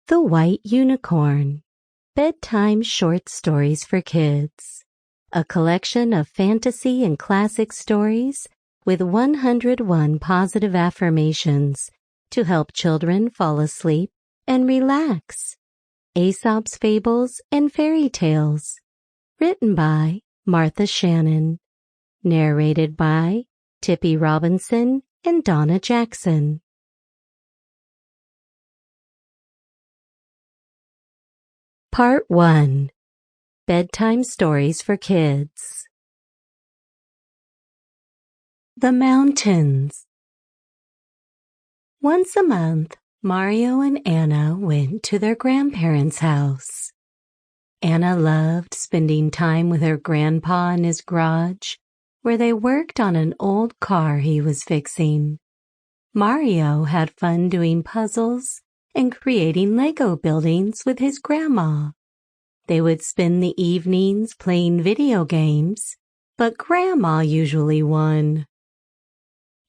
The White Unicorn, Bedtime Short Stories for Kids, a collection of fantasy and classic stories with 101 positive affirmations to help children fall asleep and relax. Aesop's Fables and Fairy Tales, written by Martha Shannon, narrated by Tippy Robinson and Dona Jackson. Part 1. Bedtime Stories for Kids. The Mountains. Once a month, Mario and Anna went to their grandparents' house. Anna loved spending time with her grandpa in his garage, where they worked on an old car he was fixing. Mario had fun doing puzzles and creating Lego buildings with his grandma. They would spend the evenings playing video games, but Grandma usually won.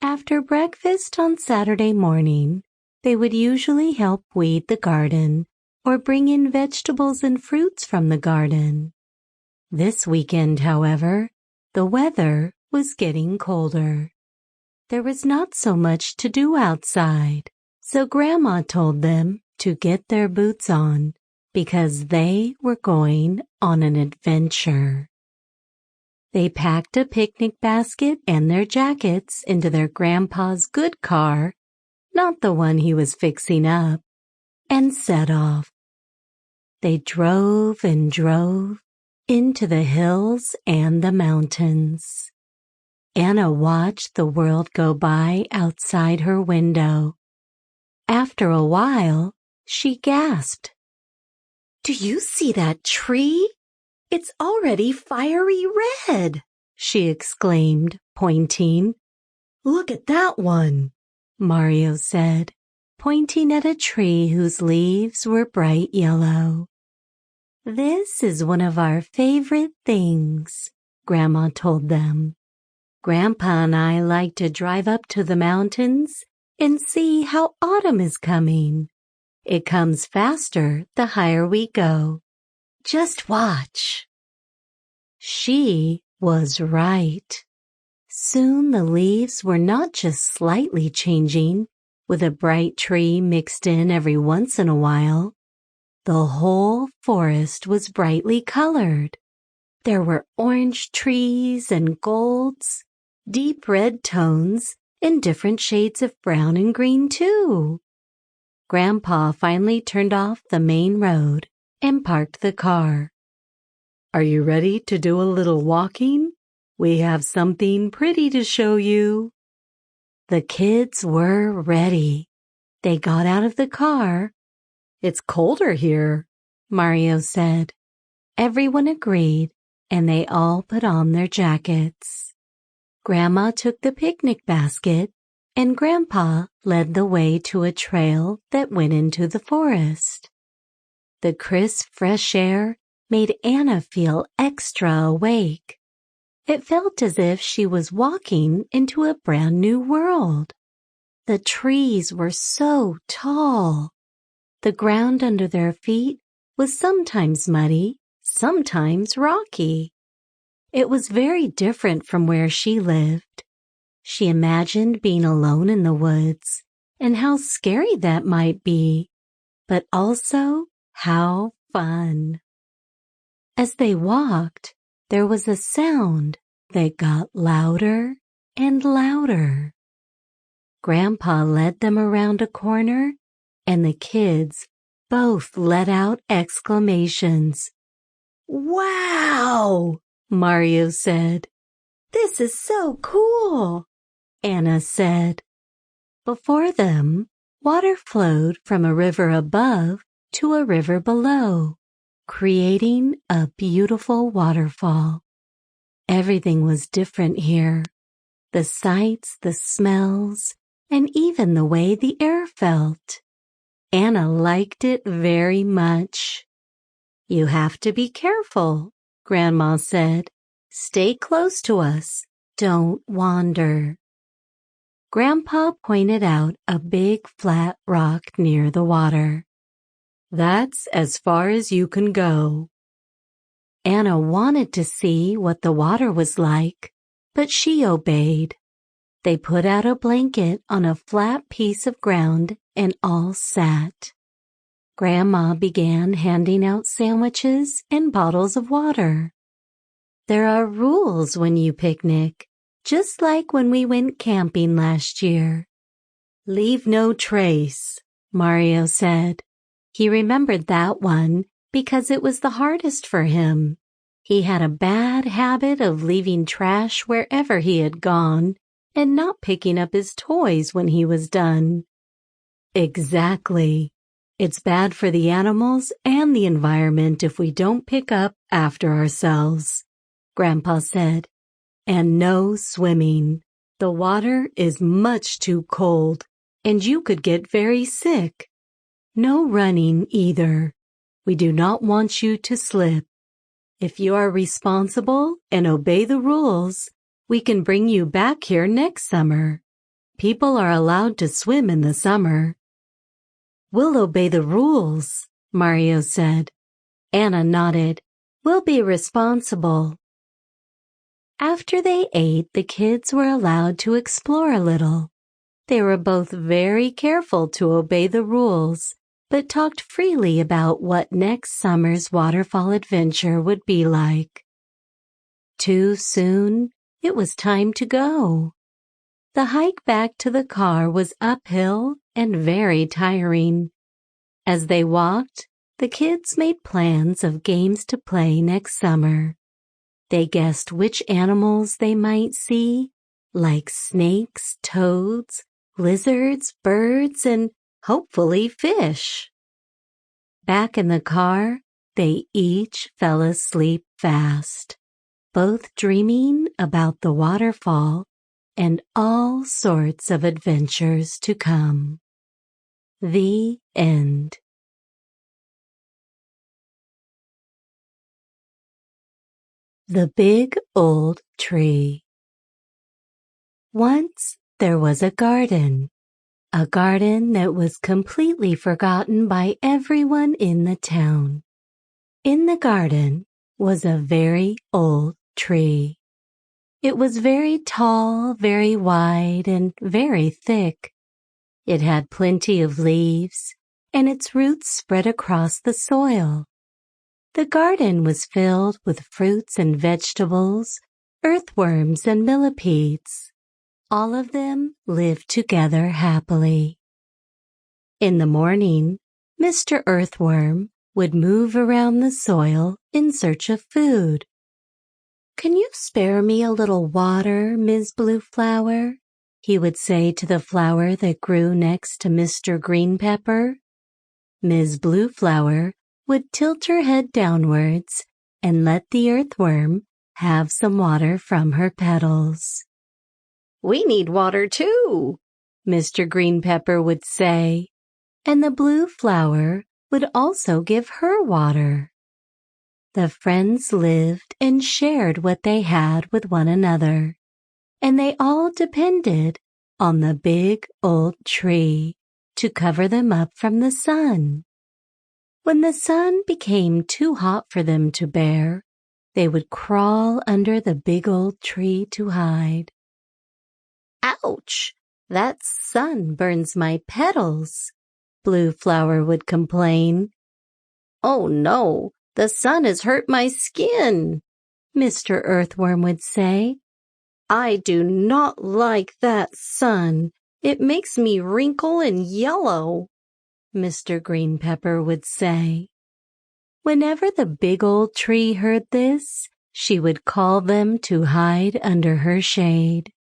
After breakfast on Saturday morning, they would usually help weed the garden or bring in vegetables and fruits from the garden. This weekend, however, the weather was getting colder. There was not so much to do outside, so Grandma told them to get their boots on because they were going on an adventure. They packed a picnic basket and their jackets into their grandpa's good car, not the one he was fixing up, and set off. They drove and drove into the hills and the mountains. Anna watched the world go by outside her window. After a while, she gasped. "Do you see that tree? It's already fiery red," she exclaimed, pointing. "Look at that one," Mario said, pointing at a tree whose leaves were bright yellow. "This is one of our favorite things," Grandma told them. "Grandpa and I like to drive up to the mountains and see how autumn is coming. It comes faster the higher we go. Just watch." She was right. Soon the leaves were not just slightly changing, with a bright tree mixed in every once in a while. The whole forest was brightly colored. There were orange trees and golds, deep red tones, and different shades of brown and green too. Grandpa finally turned off the main road and parked the car. "Are you ready to do a little walking? We have something pretty to show you." The kids were ready. They got out of the car. "It's colder here," Mario said. Everyone agreed, and they all put on their jackets. Grandma took the picnic basket, and Grandpa led the way to a trail that went into the forest. The crisp, fresh air made Anna feel extra awake. It felt as if she was walking into a brand new world. The trees were so tall. The ground under their feet was sometimes muddy, sometimes rocky. It was very different from where she lived. She imagined being alone in the woods and how scary that might be, but also how fun. As they walked, there was a sound that got louder and louder. Grandpa led them around a corner, and the kids both let out exclamations. "Wow!" Mario said. "This is so cool," Anna said. Before them, water flowed from a river above to a river below, creating a beautiful waterfall. Everything was different here. The sights, the smells, and even the way the air felt. Anna liked it very much. "You have to be careful," Grandma said. "Stay close to us. Don't wander." Grandpa pointed out a big flat rock near the water. That's as far as you can go." Anna wanted to see what the water was like, but she obeyed. They put out a blanket on a flat piece of ground and all sat. Grandma began handing out sandwiches and bottles of water. "There are rules when you picnic, just like when we went camping last year." "Leave no trace," Mario said. He remembered that one because it was the hardest for him. He had a bad habit of leaving trash wherever he had gone and not picking up his toys when he was done. "Exactly. It's bad for the animals and the environment if we don't pick up after ourselves," Grandpa said. "And no swimming. The water is much too cold, and you could get very sick. No running either. We do not want you to slip. If you are responsible and obey the rules, we can bring you back here next summer. People are allowed to swim in the summer." "We'll obey the rules," Mario said. Anna nodded. "We'll be responsible." After they ate, the kids were allowed to explore a little. They were both very careful to obey the rules, but talked freely about what next summer's waterfall adventure would be like. Too soon, it was time to go. The hike back to the car was uphill and very tiring. As they walked, the kids made plans of games to play next summer. They guessed which animals they might see, like snakes, toads, lizards, birds, and hopefully fish. Back in the car, they each fell asleep fast, both dreaming about the waterfall and all sorts of adventures to come. The end. The Big Old Tree. Once there was a garden that was completely forgotten by everyone in the town. In the garden was a very old tree. It was very tall, very wide, and very thick. It had plenty of leaves, and its roots spread across the soil. The garden was filled with fruits and vegetables, earthworms and millipedes. All of them lived together happily. In the morning, Mr. Earthworm would move around the soil in search of food. "Can you spare me a little water, Ms. Blue Flower?" he would say to the flower that grew next to Mr. Green Pepper. Ms. Blue Flower would tilt her head downwards and let the earthworm have some water from her petals. "We need water too," Mr. Green Pepper would say, and the blue flower would also give her water. The friends lived and shared what they had with one another, and they all depended on the big old tree to cover them up from the sun. When the sun became too hot for them to bear, they would crawl under the big old tree to hide. "Ouch! That sun burns my petals," Blue Flower would complain. "Oh no, the sun has hurt my skin," Mr. Earthworm would say. "I do not like that sun. It makes me wrinkle and yellow," Mr. Green Pepper would say. Whenever the big old tree heard this, she would call them to hide under her shade.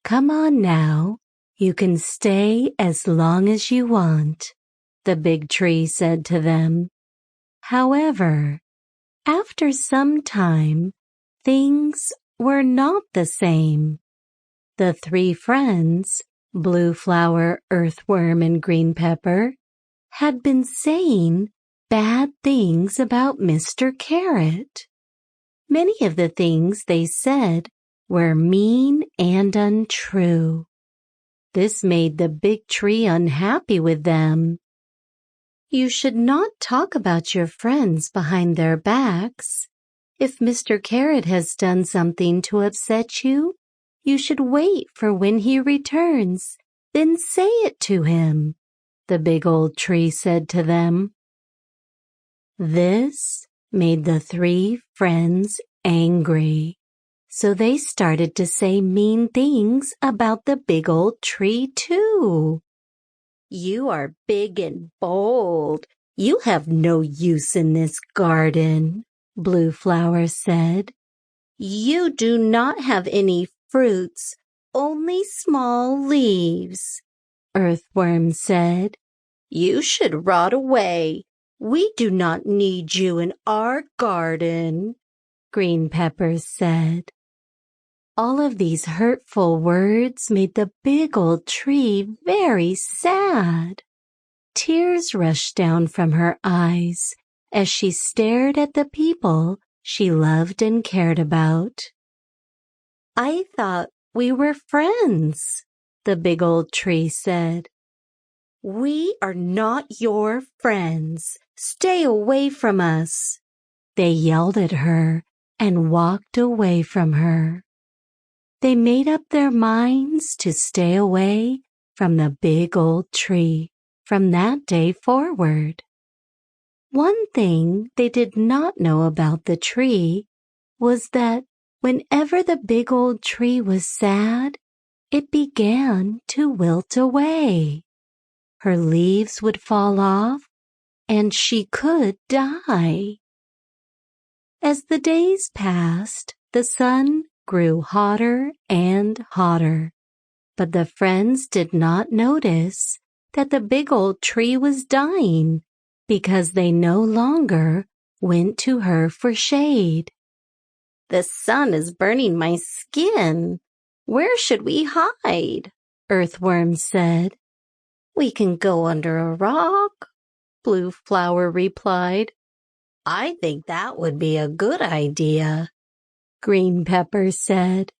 "Come on now, you can stay as long as you want," the big tree said to them. However, after some time, things were not the same. The three friends, Blue Flower, Earthworm, and Green Pepper, had been saying bad things about Mr. Carrot. Many of the things they said were mean and untrue. This made the big tree unhappy with them. You should not talk about your friends behind their backs. If Mr. Carrot has done something to upset you, you should wait for when he returns, then say it to him, the big old tree said to them. This made the 3 friends angry, so they started to say mean things about the big old tree too. You are big and bold. You have no use in this garden, Blue Flower said. You do not have any fruits, only small leaves, Earthworm said. You should rot away. We do not need you in our garden, Green Pepper said. All of these hurtful words made the big old tree very sad. Tears rushed down from her eyes as she stared at the people she loved and cared about. I thought we were friends, the big old tree said. We are not your friends. Stay away from us. They yelled at her and walked away from her. They made up their minds to stay away from the big old tree from that day forward. One thing they did not know about the tree was that whenever the big old tree was sad, it began to wilt away. Her leaves would fall off, and she could die. As the days passed, the sun grew hotter and hotter, but the friends did not notice that the big old tree was dying because they no longer went to her for shade. The sun is burning my skin. Where should we hide? Earthworm said. We can go under a rock, Blue Flower replied. I think that would be a good idea, Green Pepper said.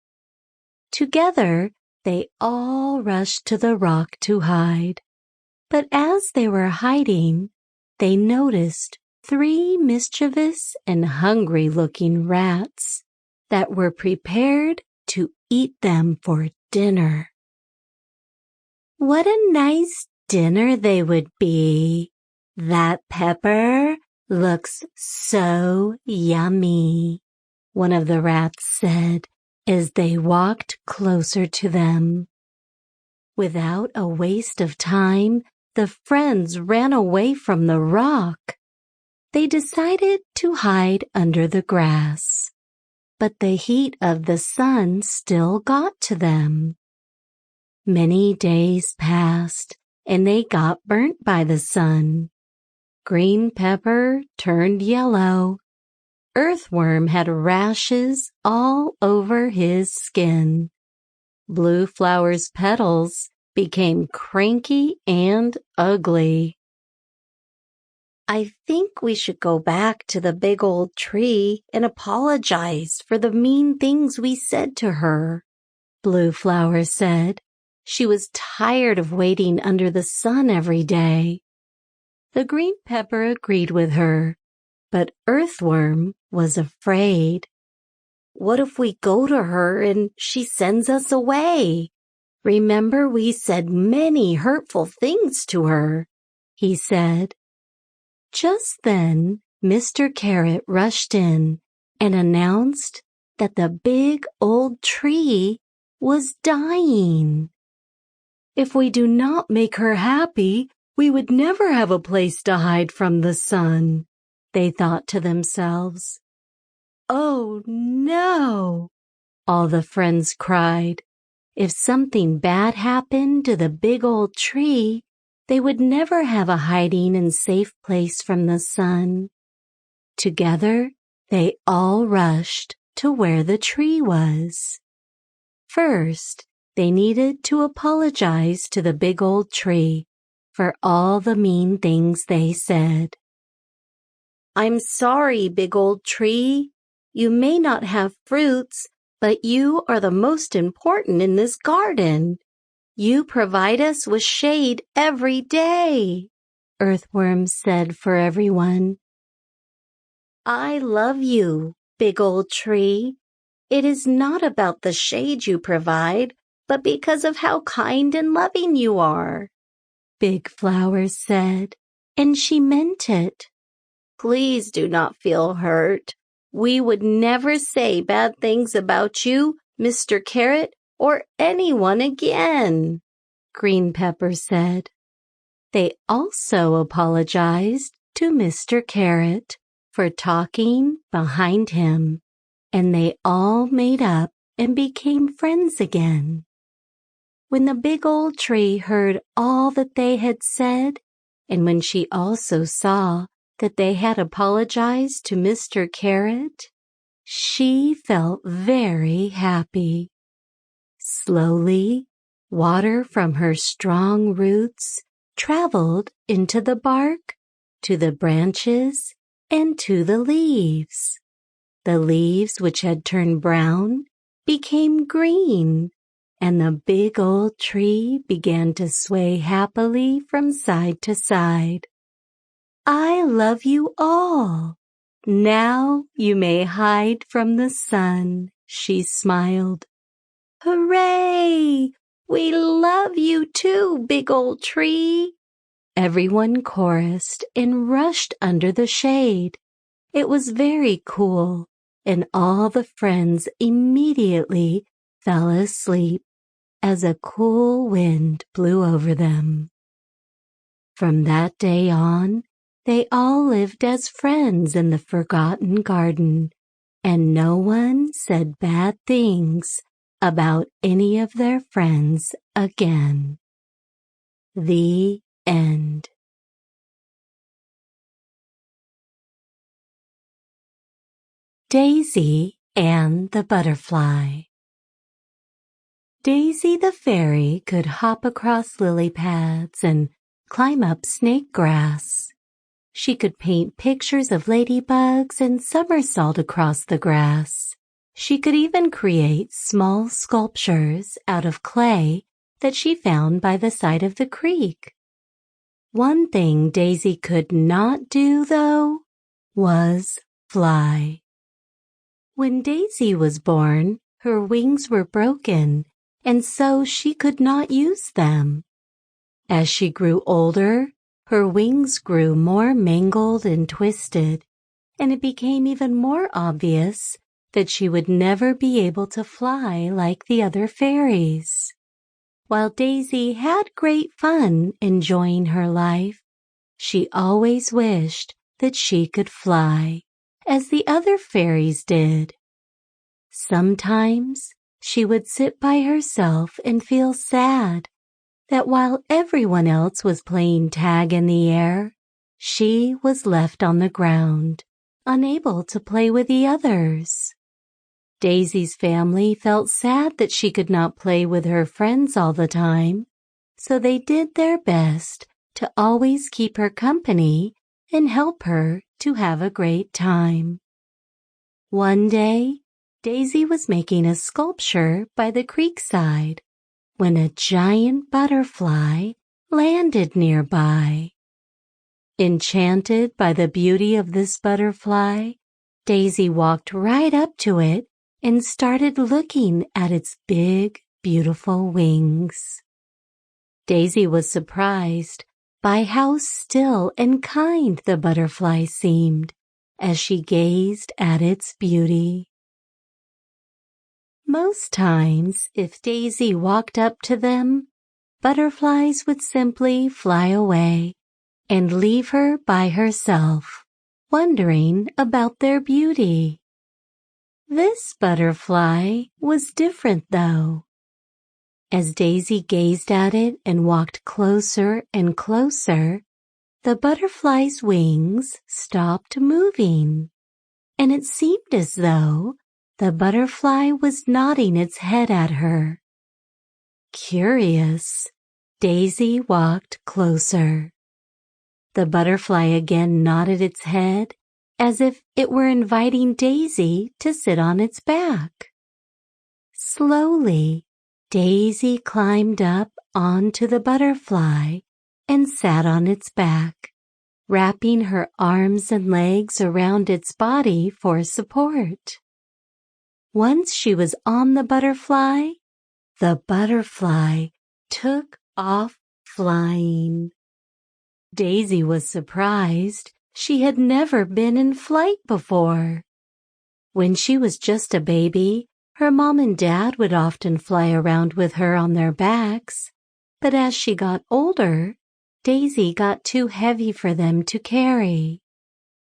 Together, they all rushed to the rock to hide. But as they were hiding, they noticed 3 mischievous and hungry-looking rats that were prepared to eat them for dinner. What a nice dinner they would be. That pepper looks so yummy, one of the rats said as they walked closer to them. Without a waste of time, the friends ran away from the rock. They decided to hide under the grass, but the heat of the sun still got to them. Many days passed, and they got burnt by the sun. Green Pepper turned yellow. Earthworm had rashes all over his skin. Blue Flower's petals became cranky and ugly. I think we should go back to the big old tree and apologize for the mean things we said to her, Blue Flower said. She was tired of waiting under the sun every day. The Green Pepper agreed with her, but Earthworm was afraid. What if we go to her and she sends us away? Remember, we said many hurtful things to her, he said. Just then, Mr. Carrot rushed in and announced that the big old tree was dying. If we do not make her happy, we would never have a place to hide from the sun, they thought to themselves. Oh, no! All the friends cried. If something bad happened to the big old tree, they would never have a hiding and safe place from the sun. Together, they all rushed to where the tree was. First, they needed to apologize to the big old tree for all the mean things they said. I'm sorry, big old tree. You may not have fruits, but you are the most important in this garden. You provide us with shade every day, earthworm said for everyone, "I love you, big old tree. It is not about the shade you provide, but because of how kind and loving you are." Big Flower said, and she meant it. "Please do not feel hurt. We would never say bad things about you, Mr. Carrot, or anyone again," Green Pepper said. They also apologized to Mr. Carrot for talking behind him, and they all made up and became friends again. When the big old tree heard all that they had said, and when she also saw that they had apologized to Mr. Carrot, she felt very happy. Slowly, water from her strong roots traveled into the bark, to the branches, and to the leaves. The leaves, which had turned brown, became green, and the big old tree began to sway happily from side to side. "I love you all. Now you may hide from the sun," she smiled. "Hooray! We love you too, big old tree!" Everyone chorused and rushed under the shade. It was very cool, and all the friends immediately fell asleep as a cool wind blew over them. From that day on, they all lived as friends in the forgotten garden, and no one said bad things about any of their friends again. The end. Daisy and the Butterfly. Daisy the fairy could hop across lily pads and climb up snake grass. She could paint pictures of ladybugs and somersault across the grass. She could even create small sculptures out of clay that she found by the side of the creek. One thing Daisy could not do, though, was fly. When Daisy was born, her wings were broken, and so she could not use them. As she grew older, her wings grew more mangled and twisted, and it became even more obvious that she would never be able to fly like the other fairies. While Daisy had great fun enjoying her life, she always wished that she could fly, as the other fairies did. Sometimes she would sit by herself and feel sad that while everyone else was playing tag in the air, she was left on the ground, unable to play with the others. Daisy's family felt sad that she could not play with her friends all the time, so they did their best to always keep her company and help her to have a great time. One day, Daisy was making a sculpture by the creekside when a giant butterfly landed nearby. Enchanted by the beauty of this butterfly, Daisy walked right up to it and started looking at its big, beautiful wings. Daisy was surprised by how still and kind the butterfly seemed as she gazed at its beauty. Most times, if Daisy walked up to them, butterflies would simply fly away and leave her by herself, wondering about their beauty. This butterfly was different, though. As Daisy gazed at it and walked closer and closer, the butterfly's wings stopped moving, and it seemed as though the butterfly was nodding its head at her. Curious, Daisy walked closer. The butterfly again nodded its head as if it were inviting Daisy to sit on its back. Slowly, Daisy climbed up onto the butterfly and sat on its back, wrapping her arms and legs around its body for support. Once she was on the butterfly took off flying. Daisy was surprised. She had never been in flight before. When she was just a baby, her mom and dad would often fly around with her on their backs, but as she got older, Daisy got too heavy for them to carry.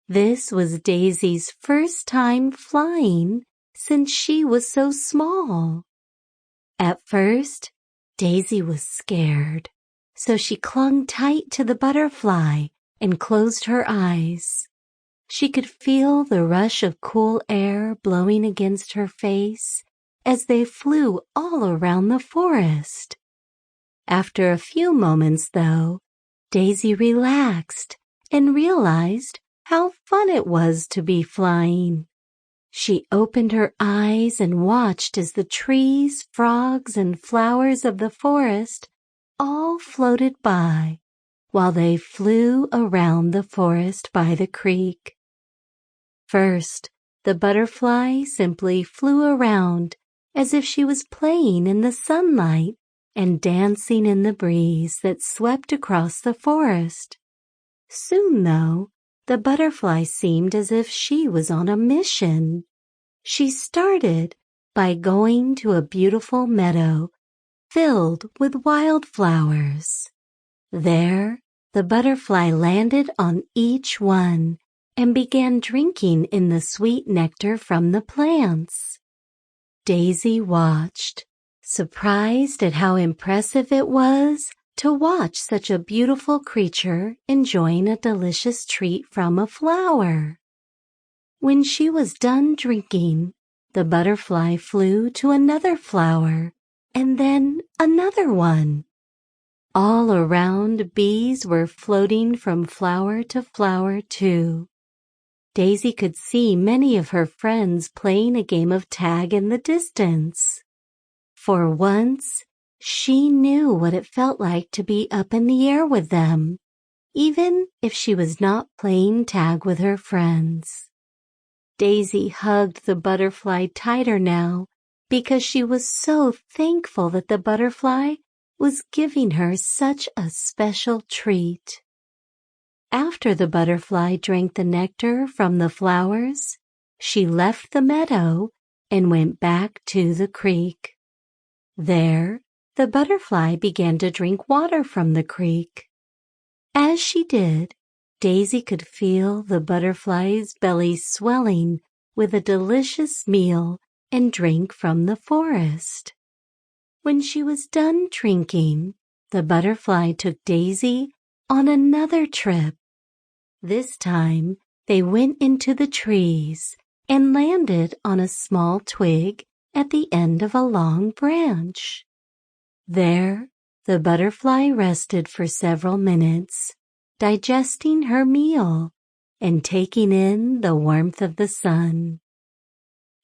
This was Daisy's first time flying since she was so small. At first, Daisy was scared, so she clung tight to the butterfly and closed her eyes. She could feel the rush of cool air blowing against her face as they flew all around the forest. After a few moments, though, Daisy relaxed and realized how fun it was to be flying. She opened her eyes and watched as the trees, frogs, and flowers of the forest all floated by while they flew around the forest by the creek. First, the butterfly simply flew around as if she was playing in the sunlight and dancing in the breeze that swept across the forest. Soon, though, the butterfly seemed as if she was on a mission. She started by going to a beautiful meadow filled with wildflowers. There, the butterfly landed on each one and began drinking in the sweet nectar from the plants. Daisy watched, surprised at how impressive it was to watch such a beautiful creature enjoying a delicious treat from a flower. When she was done drinking, the butterfly flew to another flower and then another one. All around, bees were floating from flower to flower too. Daisy could see many of her friends playing a game of tag in the distance. For once, she knew what it felt like to be up in the air with them, even if she was not playing tag with her friends. Daisy hugged the butterfly tighter now because she was so thankful that the butterfly was giving her such a special treat. After the butterfly drank the nectar from the flowers, she left the meadow and went back to the creek. There, the butterfly began to drink water from the creek. As she did, Daisy could feel the butterfly's belly swelling with a delicious meal and drink from the forest. When she was done drinking, the butterfly took Daisy on another trip. This time, they went into the trees and landed on a small twig at the end of a long branch. There, the butterfly rested for several minutes, digesting her meal and taking in the warmth of the sun.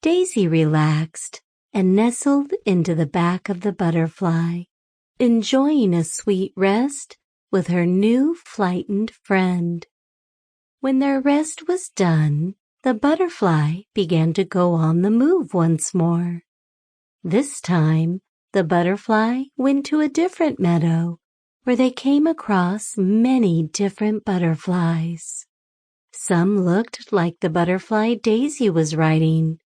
Daisy relaxed and nestled into the back of the butterfly, enjoying a sweet rest with her new frightened friend. When their rest was done, the butterfly began to go on the move once more. This time, the butterfly went to a different meadow where they came across many different butterflies. Some looked like the butterfly Daisy was riding,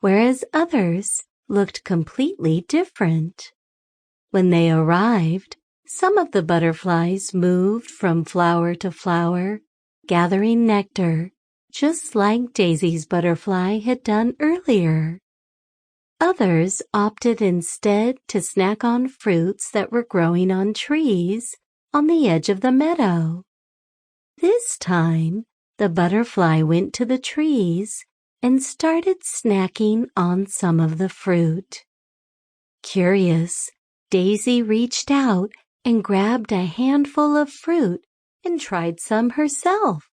whereas others looked completely different. When they arrived, some of the butterflies moved from flower to flower, gathering nectar, just like Daisy's butterfly had done earlier. Others opted instead to snack on fruits that were growing on trees on the edge of the meadow. This time, the butterfly went to the trees and started snacking on some of the fruit. Curious, Daisy reached out and grabbed a handful of fruit and tried some herself.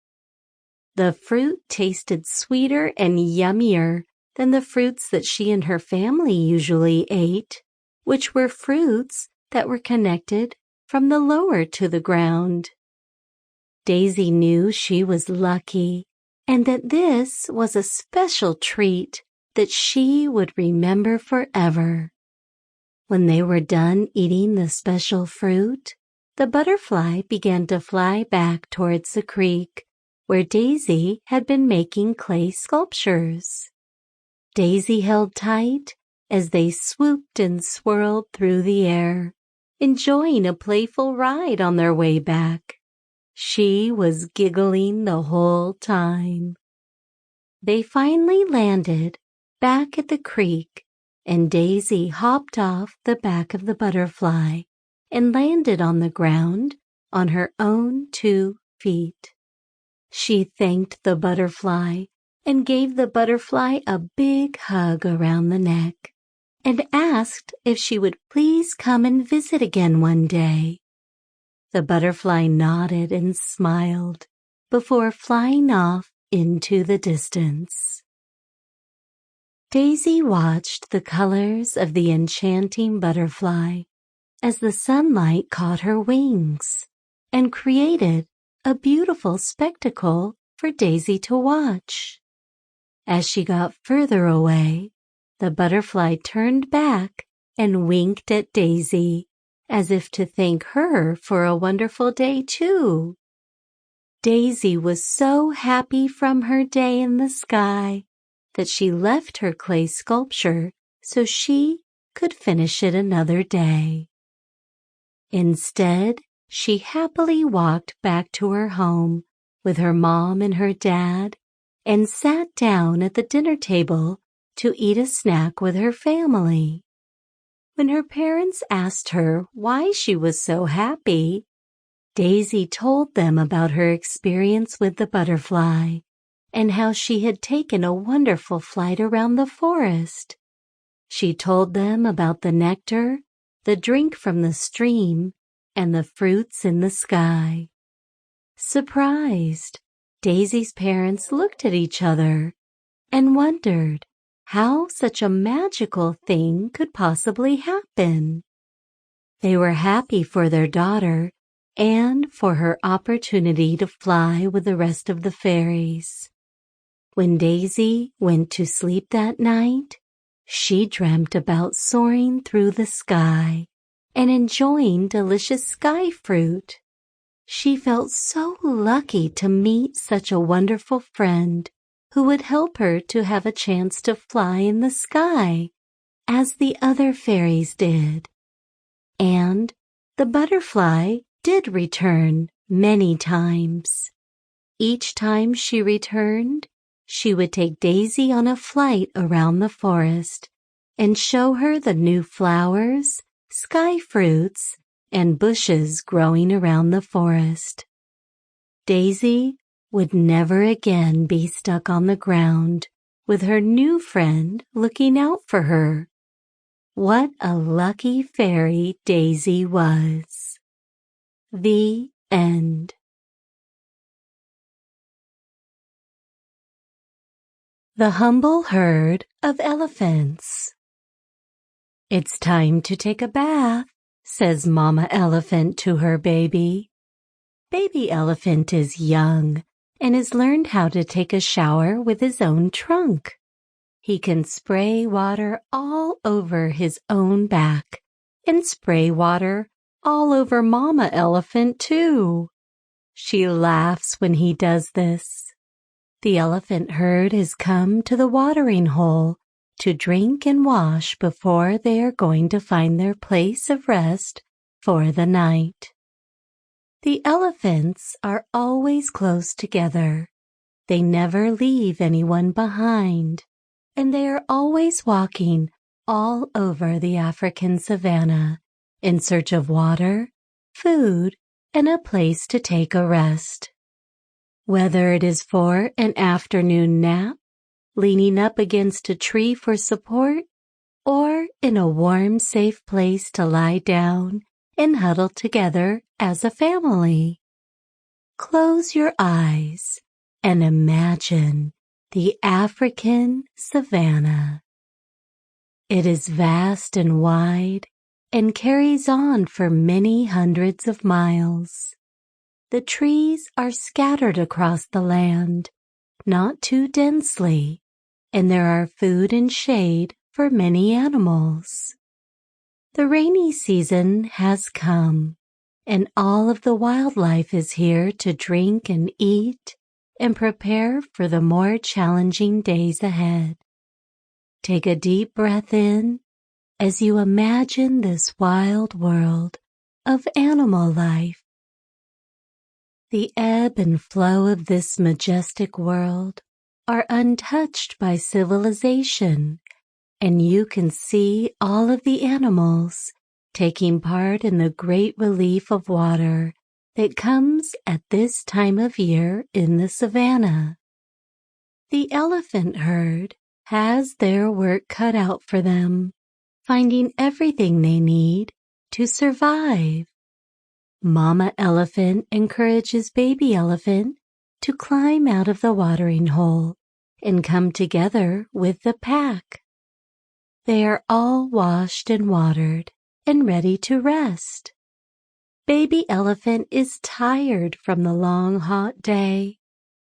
The fruit tasted sweeter and yummier than the fruits that she and her family usually ate, which were fruits that were connected from the lower to the ground. Daisy knew she was lucky and that this was a special treat that she would remember forever. When they were done eating the special fruit, the butterfly began to fly back towards the creek where Daisy had been making clay sculptures. Daisy held tight as they swooped and swirled through the air, enjoying a playful ride on their way back. She was giggling the whole time. They finally landed back at the creek, and Daisy hopped off the back of the butterfly and landed on the ground on her own 2 feet. She thanked the butterfly and gave the butterfly a big hug around the neck and asked if she would please come and visit again one day. The butterfly nodded and smiled before flying off into the distance. Daisy watched the colors of the enchanting butterfly as the sunlight caught her wings and created a beautiful spectacle for Daisy to watch. As she got further away, the butterfly turned back and winked at Daisy as if to thank her for a wonderful day too. Daisy was so happy from her day in the sky that she left her clay sculpture so she could finish it another day. Instead, she happily walked back to her home with her mom and her dad and sat down at the dinner table to eat a snack with her family. When her parents asked her why she was so happy, Daisy told them about her experience with the butterfly and how she had taken a wonderful flight around the forest. She told them about the nectar, the drink from the stream, and the fruits in the sky. Surprised, Daisy's parents looked at each other and wondered how such a magical thing could possibly happen. They were happy for their daughter and for her opportunity to fly with the rest of the fairies. When Daisy went to sleep that night, she dreamt about soaring through the sky and enjoying delicious sky fruit. She felt so lucky to meet such a wonderful friend who would help her to have a chance to fly in the sky, as the other fairies did. And the butterfly did return many times. Each time she returned, she would take Daisy on a flight around the forest and show her the new flowers, sky fruits, and bushes growing around the forest. Daisy would never again be stuck on the ground with her new friend looking out for her. What a lucky fairy Daisy was. The end. The Humble Herd of Elephants. It's time to take a bath, says Mama Elephant to her baby. Baby Elephant is young and has learned how to take a shower with his own trunk. He can spray water all over his own back and spray water all over Mama Elephant too. She laughs when he does this. The elephant herd has come to the watering hole to drink and wash before they are going to find their place of rest for the night. The elephants are always close together. They never leave anyone behind, and they are always walking all over the African savanna in search of water, food, and a place to take a rest. Whether it is for an afternoon nap, leaning up against a tree for support, or in a warm, safe place to lie down and huddle together as a family. Close your eyes and imagine the African savanna. It is vast and wide and carries on for many hundreds of miles. The trees are scattered across the land, not too densely, and there are food and shade for many animals. The rainy season has come, and all of the wildlife is here to drink and eat and prepare for the more challenging days ahead. Take a deep breath in as you imagine this wild world of animal life. The ebb and flow of this majestic world are untouched by civilization, and you can see all of the animals taking part in the great relief of water that comes at this time of year in the savanna. The elephant herd has their work cut out for them, finding everything they need to survive. Mama elephant encourages baby elephant to climb out of the watering hole and come together with the pack. They are all washed and watered and ready to rest. Baby elephant is tired from the long hot day,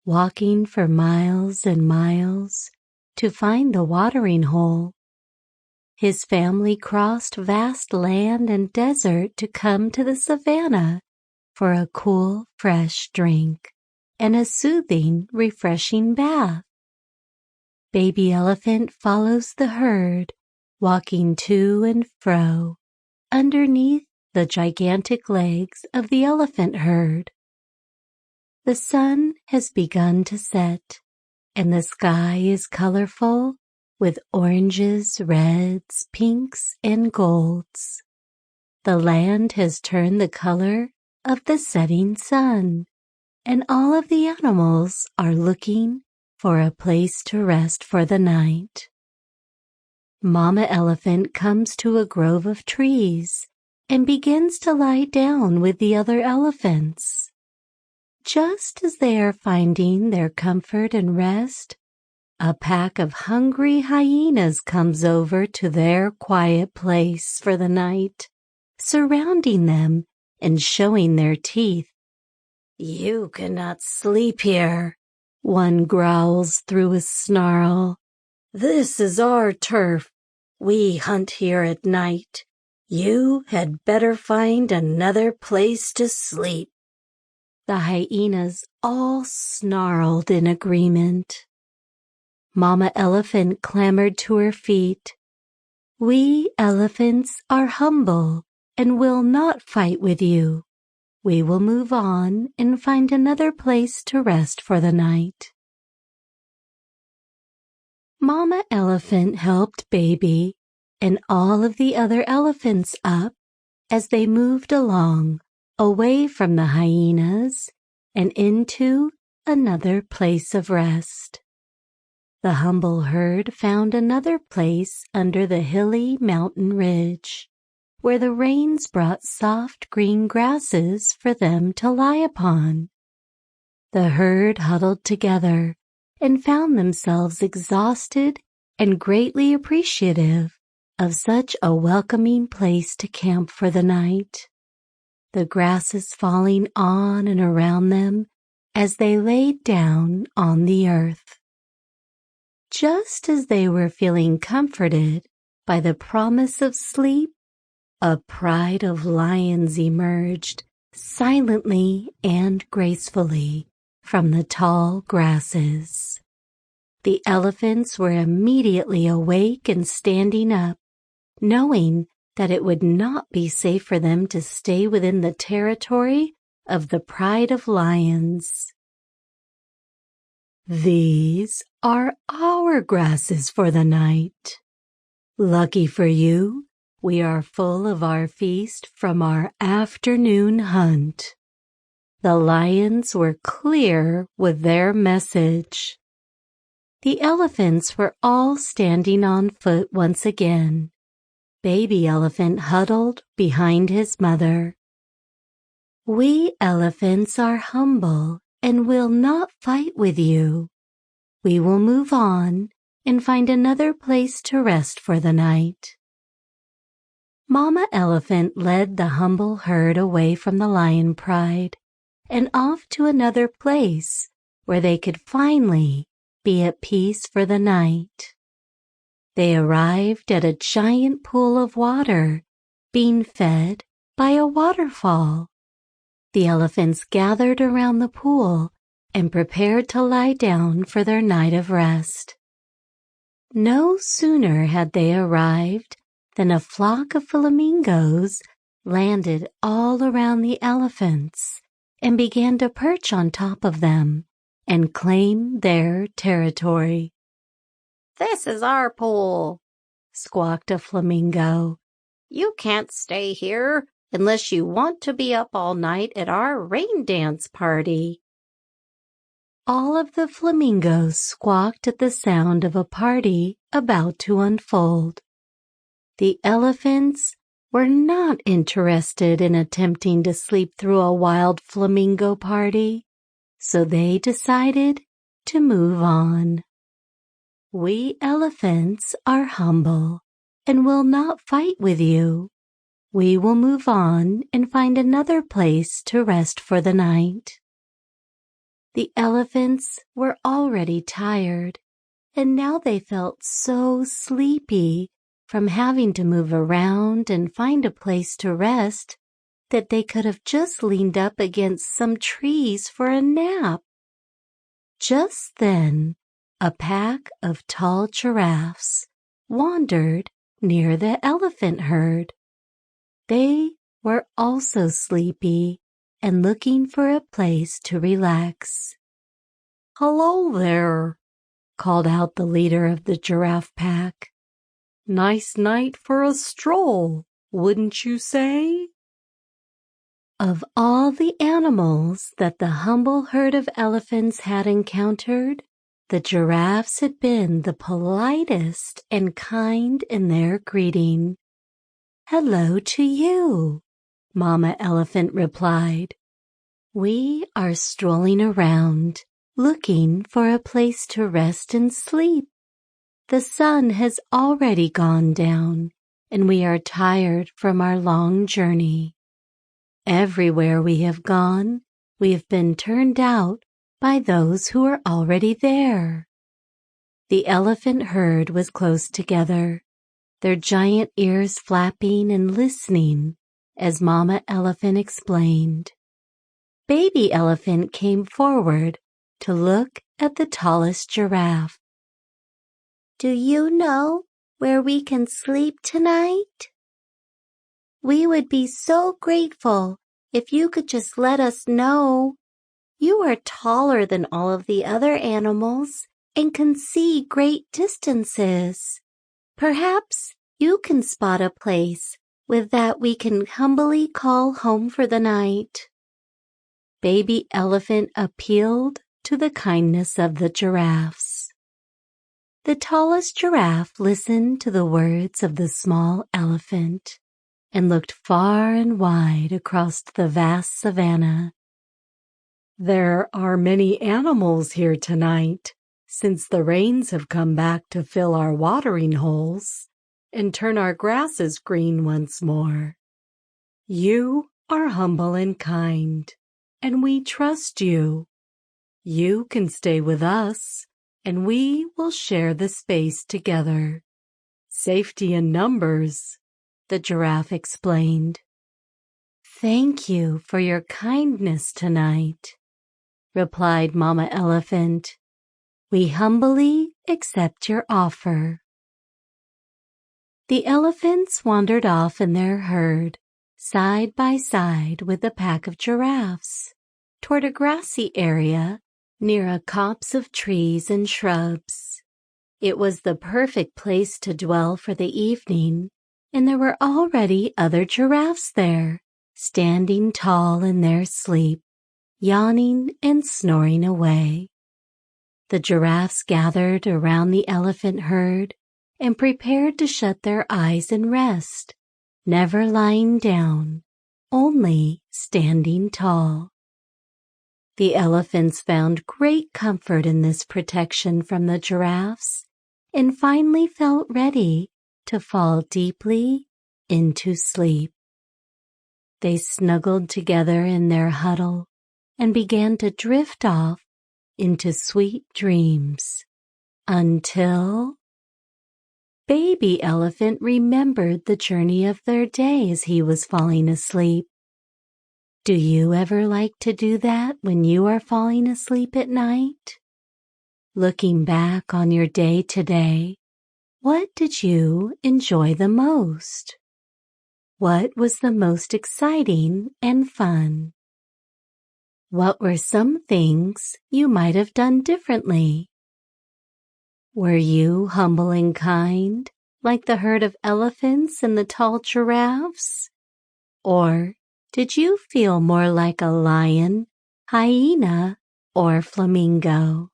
walking for miles and miles to find the watering hole. His family crossed vast land and desert to come to the savanna for a cool, fresh drink and a soothing, refreshing bath. Baby elephant follows the herd, walking to and fro underneath the gigantic legs of the elephant herd. The sun has begun to set, and the sky is colorful with oranges, reds, pinks, and golds. The land has turned the color of the setting sun, and all of the animals are looking for a place to rest for the night. Mama elephant comes to a grove of trees and begins to lie down with the other elephants. Just as they are finding their comfort and rest, a pack of hungry hyenas comes over to their quiet place for the night, surrounding them and showing their teeth. "You cannot sleep here," one growls through a snarl. "This is our turf. We hunt here at night. You had better find another place to sleep." The hyenas all snarled in agreement. Mama elephant clambered to her feet. "We elephants are humble and will not fight with you. We will move on and find another place to rest for the night." Mama elephant helped baby and all of the other elephants up as they moved along, away from the hyenas and into another place of rest. The humble herd found another place under the hilly mountain ridge, where the rains brought soft green grasses for them to lie upon. The herd huddled together and found themselves exhausted and greatly appreciative of such a welcoming place to camp for the night. The grasses falling on and around them as they laid down on the earth. Just as they were feeling comforted by the promise of sleep, a pride of lions emerged silently and gracefully from the tall grasses. The elephants were immediately awake and standing up, knowing that it would not be safe for them to stay within the territory of the pride of lions. "These are our grasses for the night. Lucky for you, we are full of our feast from our afternoon hunt." The lions were clear with their message. The elephants were all standing on foot once again. Baby elephant huddled behind his mother. "We elephants are humble and will not fight with you. We will move on and find another place to rest for the night." Mama Elephant led the humble herd away from the lion pride and off to another place where they could finally be at peace for the night. They arrived at a giant pool of water being fed by a waterfall. The elephants gathered around the pool and prepared to lie down for their night of rest. No sooner had they arrived than a flock of flamingos landed all around the elephants and began to perch on top of them and claim their territory. "This is our pool," squawked a flamingo. "You can't stay here unless you want to be up all night at our rain dance party." All of the flamingos squawked at the sound of a party about to unfold. The elephants were not interested in attempting to sleep through a wild flamingo party, so they decided to move on. We elephants are humble and will not fight with you. We will move on and find another place to rest for the night. The elephants were already tired, and now they felt so sleepy from having to move around and find a place to rest that they could have just leaned up against some trees for a nap. Just then, a pack of tall giraffes wandered near the elephant herd. They were also sleepy and looking for a place to relax. "Hello there," called out the leader of the giraffe pack. "Nice night for a stroll, wouldn't you say?" Of all the animals that the humble herd of elephants had encountered, the giraffes had been the politest and kind in their greeting. "Hello to you," Mama Elephant replied. "We are strolling around, looking for a place to rest and sleep. The sun has already gone down, and we are tired from our long journey. Everywhere we have gone, we have been turned out by those who are already there." The elephant herd was close together, their giant ears flapping and listening as Mama Elephant explained. Baby Elephant came forward to look at the tallest giraffe. "Do you know where we can sleep tonight? We would be so grateful if you could just let us know. You are taller than all of the other animals and can see great distances. Perhaps you can spot a place with that we can humbly call home for the night." Baby Elephant appealed to the kindness of the giraffes. The tallest giraffe listened to the words of the small elephant and looked far and wide across the vast savanna. "There are many animals here tonight, since the rains have come back to fill our watering holes and turn our grasses green once more. You are humble and kind, and we trust you. You can stay with us, and we will share the space together. Safety in numbers," the giraffe explained. "Thank you for your kindness tonight," replied Mama Elephant. "We humbly accept your offer." The elephants wandered off in their herd, side by side with a pack of giraffes, toward a grassy area near a copse of trees and shrubs. It was the perfect place to dwell for the evening, and there were already other giraffes there, standing tall in their sleep, yawning and snoring away. The giraffes gathered around the elephant herd and prepared to shut their eyes and rest, never lying down, only standing tall. The elephants found great comfort in this protection from the giraffes and finally felt ready to fall deeply into sleep. They snuggled together in their huddle and began to drift off into sweet dreams until Baby Elephant remembered the journey of their day as he was falling asleep. Do you ever like to do that when you are falling asleep at night? Looking back on your day today, what did you enjoy the most? What was the most exciting and fun? What were some things you might have done differently? Were you humble and kind, like the herd of elephants and the tall giraffes? Or did you feel more like a lion, hyena, or flamingo?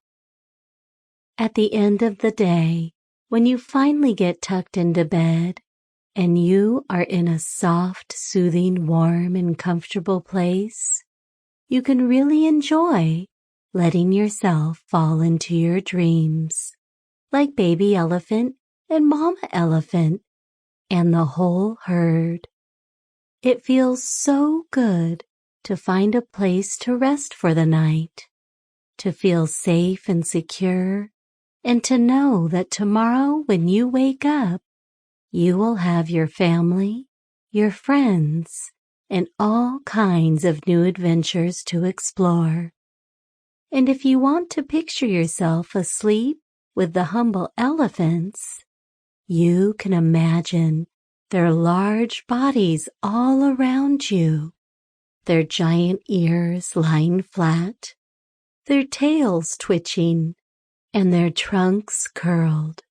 At the end of the day, when you finally get tucked into bed and you are in a soft, soothing, warm, and comfortable place, you can really enjoy letting yourself fall into your dreams, like Baby Elephant and Mama Elephant and the whole herd. It feels so good to find a place to rest for the night, to feel safe and secure, and to know that tomorrow when you wake up, you will have your family, your friends, and all kinds of new adventures to explore. And if you want to picture yourself asleep with the humble elephants, you can imagine their large bodies all around you, their giant ears lying flat, their tails twitching, and their trunks curled.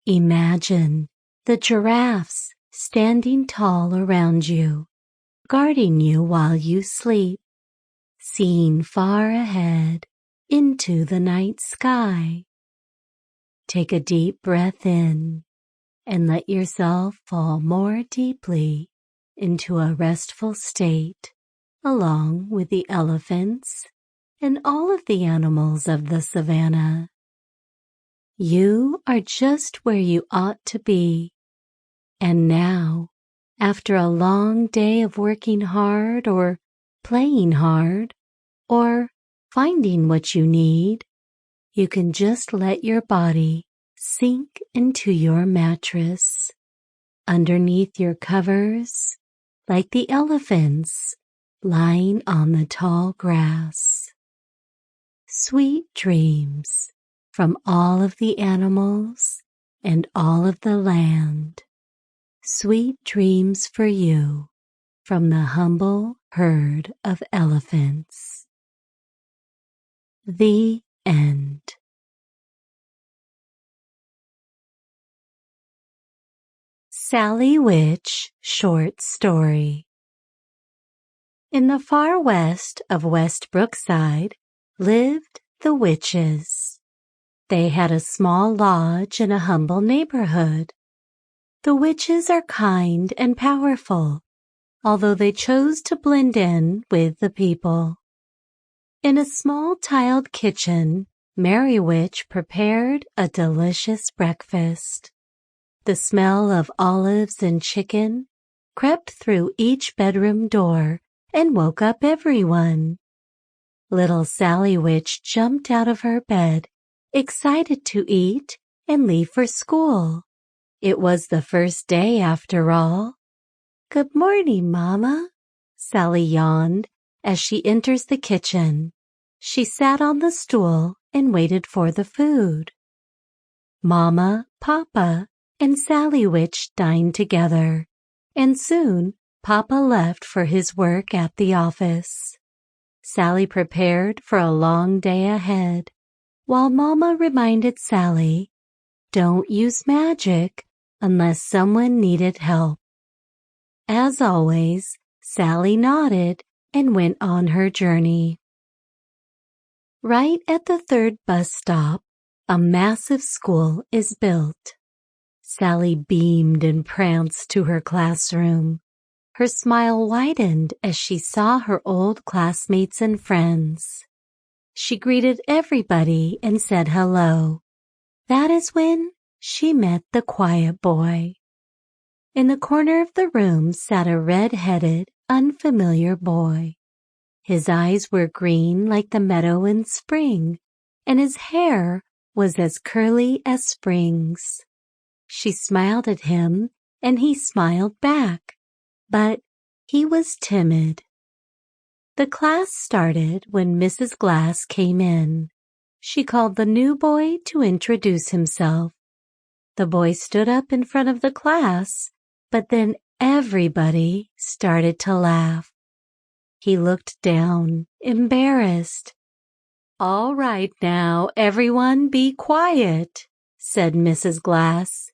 Imagine the giraffes standing tall around you, guarding you while you sleep, seeing far ahead into the night sky. Take a deep breath in and let yourself fall more deeply into a restful state, along with the elephants and all of the animals of the savannah. You are just where you ought to be. And now, after a long day of working hard or playing hard or finding what you need, you can just let your body sink into your mattress, underneath your covers, like the elephants lying on the tall grass. Sweet dreams from all of the animals and all of the land. Sweet dreams for you from the humble herd of elephants. The end. Sally Witch Short Story. In the far west of West Brookside lived the witches. They had a small lodge in a humble neighborhood. The witches are kind and powerful, although they chose to blend in with the people. In a small tiled kitchen, Mary Witch prepared a delicious breakfast. The smell of olives and chicken crept through each bedroom door and woke up everyone. Little Sally Witch jumped out of her bed, excited to eat and leave for school. It was the first day after all. "Good morning, Mama," Sally yawned as she enters the kitchen. She sat on the stool and waited for the food. Mama, Papa, and Sally Witch dined together, and soon Papa left for his work at the office. Sally prepared for a long day ahead, while Mama reminded Sally, "Don't use magic unless someone needed help." As always, Sally nodded and went on her journey. Right at the third bus stop, a massive school is built. Sally beamed and pranced to her classroom. Her smile widened as she saw her old classmates and friends. She greeted everybody and said hello. That is when she met the quiet boy. In the corner of the room sat a red-headed, unfamiliar boy. His eyes were green like the meadow in spring, and his hair was as curly as spring's. She smiled at him, and he smiled back, but he was timid. The class started when Mrs. Glass came in. She called the new boy to introduce himself. The boy stood up in front of the class, but then everybody started to laugh. He looked down, embarrassed. "All right now, everyone be quiet," said Mrs. Glass.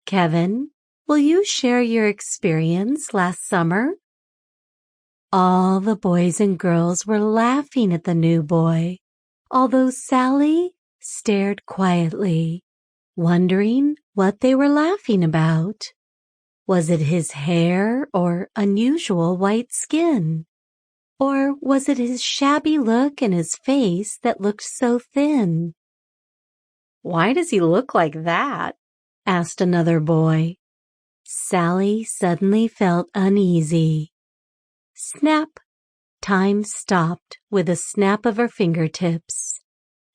"Kevin, will you share your experience last summer?" All the boys and girls were laughing at the new boy, although Sally stared quietly, wondering what they were laughing about. Was it his hair or unusual white skin? Or was it his shabby look and his face that looked so thin? "Why does he look like that?" asked another boy. Sally suddenly felt uneasy. Snap! Time stopped with a snap of her fingertips.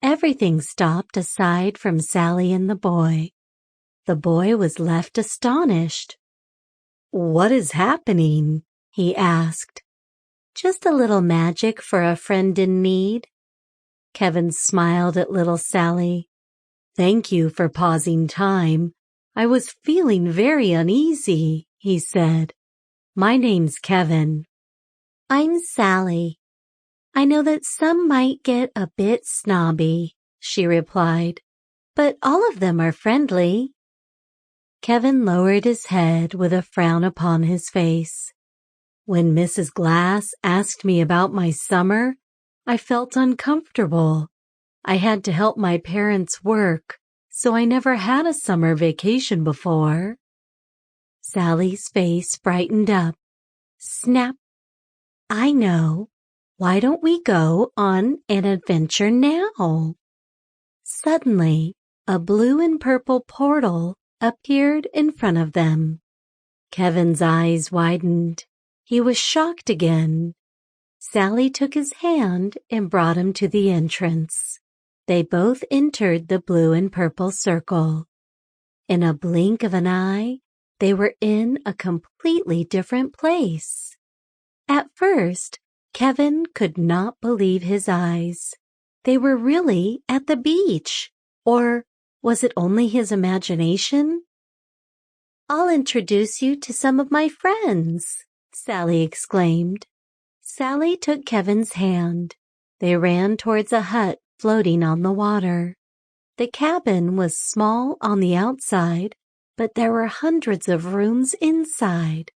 Everything stopped aside from Sally and the boy. The boy was left astonished. "What is happening?" he asked. "Just a little magic for a friend in need." Kevin smiled at little Sally. "Thank you for pausing time. I was feeling very uneasy," he said. "My name's Kevin." I'm Sally. I know that some might get a bit snobby, she replied, but all of them are friendly. Kevin lowered his head with a frown upon his face. When Mrs. Glass asked me about my summer, I felt uncomfortable. I had to help my parents work, so I never had a summer vacation before. Sally's face brightened up. Snap! I know. Why don't we go on an adventure now? Suddenly, a blue and purple portal appeared in front of them. Kevin's eyes widened. He was shocked again. Sally took his hand and brought him to the entrance. They both entered the blue and purple circle. In a blink of an eye, they were in a completely different place. At first, Kevin could not believe his eyes. They were really at the beach. Or was it only his imagination? I'll introduce you to some of my friends, Sally exclaimed. Sally took Kevin's hand. They ran towards a hut floating on the water. The cabin was small on the outside, but there were hundreds of rooms inside.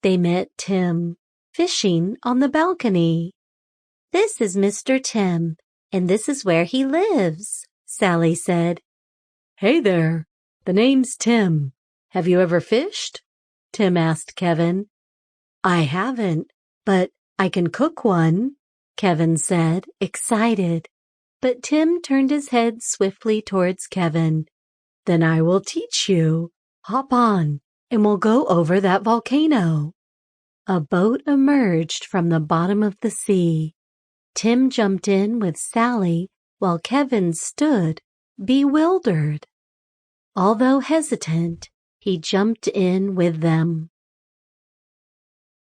They met Tim, fishing on the balcony. This is Mr. Tim, and this is where he lives, Sally said. Hey there, the name's Tim. Have you ever fished? Tim asked Kevin. I haven't, but I can cook one, Kevin said, excited. But Tim turned his head swiftly towards Kevin. Then I will teach you. Hop on, and we'll go over that volcano. A boat emerged from the bottom of the sea. Tim jumped in with Sally while Kevin stood, bewildered. Although hesitant, he jumped in with them.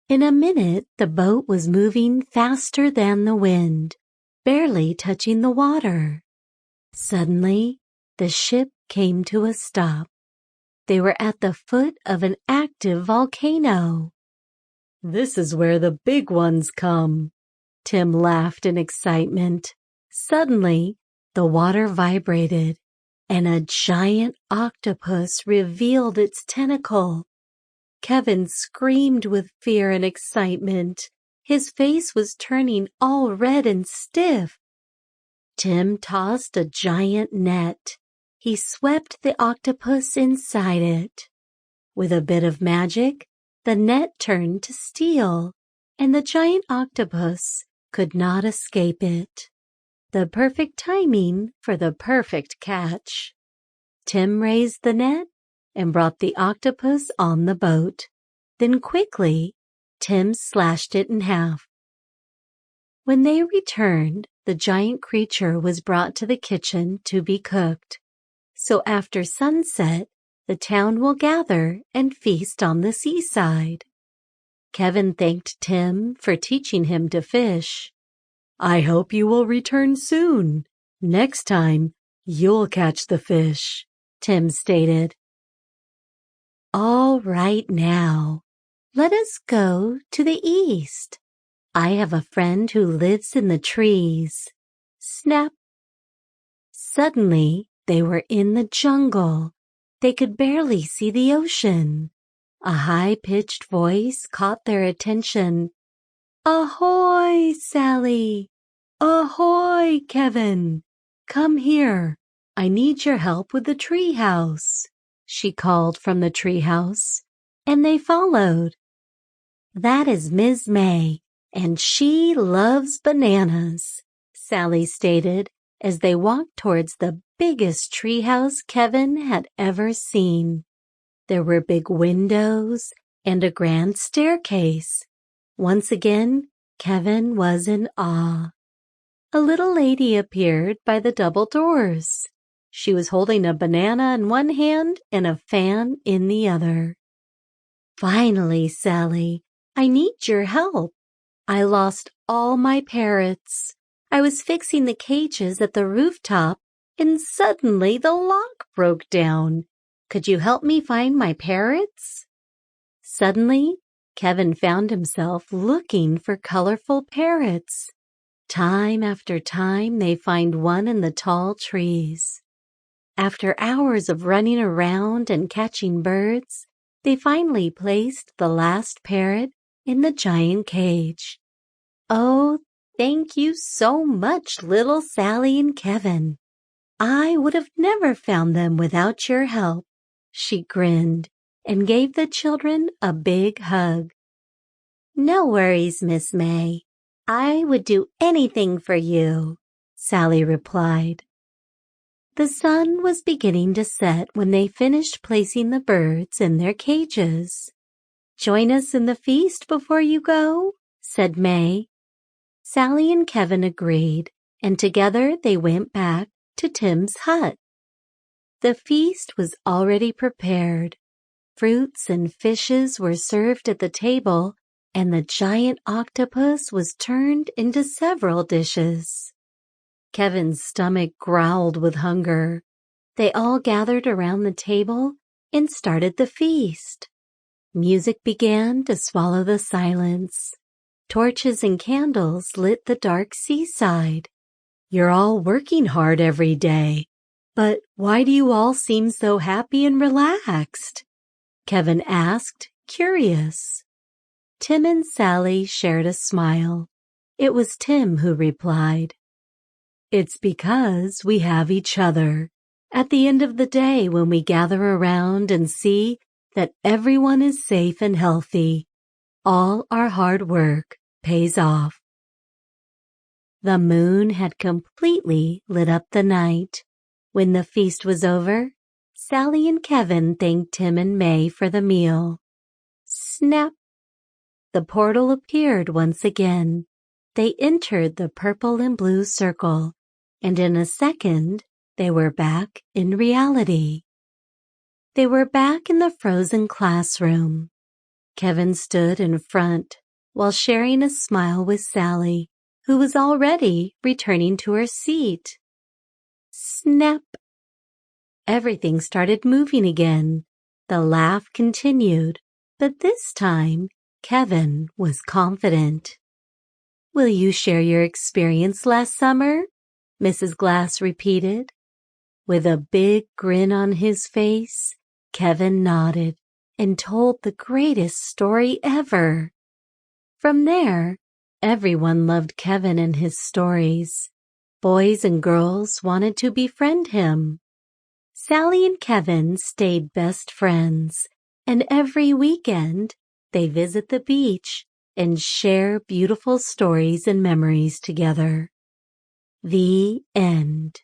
In a minute, the boat was moving faster than the wind, barely touching the water. Suddenly, the ship came to a stop. They were at the foot of an active volcano. This is where the big ones come. Tim laughed in excitement. Suddenly, the water vibrated, and a giant octopus revealed its tentacle. Kevin screamed with fear and excitement. His face was turning all red and stiff. Tim tossed a giant net. He swept the octopus inside it. With a bit of magic, the net turned to steel, and the giant octopus could not escape it. The perfect timing for the perfect catch. Tim raised the net, and brought the octopus on the boat. Then quickly, Tim slashed it in half. When they returned, the giant creature was brought to the kitchen to be cooked. So after sunset, the town will gather and feast on the seaside. Kevin thanked Tim for teaching him to fish. "I hope you will return soon. Next time, you'll catch the fish," Tim stated. "All right now, let us go to the east. I have a friend who lives in the trees." Snap! Suddenly, they were in the jungle. They could barely see the ocean. A high-pitched voice caught their attention. "Ahoy, Sally! Ahoy, Kevin! Come here. I need your help with the treehouse," she called from the treehouse, and they followed. "That is Ms. May, and she loves bananas," Sally stated as they walked towards the biggest treehouse Kevin had ever seen. There were big windows and a grand staircase. Once again, Kevin was in awe. A little lady appeared by the double doors. She was holding a banana in one hand and a fan in the other. "Finally, Sally, I need your help. I lost all my parrots. I was fixing the cages at the rooftop, and suddenly the lock broke down. Could you help me find my parrots?" Suddenly, Kevin found himself looking for colorful parrots. Time after time, they find one in the tall trees. After hours of running around and catching birds, they finally placed the last parrot in the giant cage. "Oh, thank you so much, little Sally and Kevin. I would have never found them without your help." She grinned and gave the children a big hug. "No worries, Miss May. I would do anything for you," Sally replied. The sun was beginning to set when they finished placing the birds in their cages. "Join us in the feast before you go," said May. Sally and Kevin agreed, and together they went back to Tim's hut. The feast was already prepared. Fruits and fishes were served at the table, and the giant octopus was turned into several dishes. Kevin's stomach growled with hunger. They all gathered around the table and started the feast. Music began to swallow the silence. Torches and candles lit the dark seaside. "You're all working hard every day, but why do you all seem so happy and relaxed?" Kevin asked, curious. Tim and Sally shared a smile. It was Tim who replied, "It's because we have each other. At the end of the day, when we gather around and see that everyone is safe and healthy, all our hard work pays off." The moon had completely lit up the night. When the feast was over, Sally and Kevin thanked Tim and May for the meal. Snap! The portal appeared once again. They entered the purple and blue circle, and in a second, they were back in reality. They were back in the frozen classroom. Kevin stood in front while sharing a smile with Sally, who was already returning to her seat. Snap! Everything started moving again. The laugh continued, but this time, Kevin was confident. "Will you share your experience last summer?" Mrs. Glass repeated. With a big grin on his face, Kevin nodded and told the greatest story ever. From there, everyone loved Kevin and his stories. Boys and girls wanted to befriend him. Sally and Kevin stayed best friends, and every weekend they visit the beach and share beautiful stories and memories together. The end.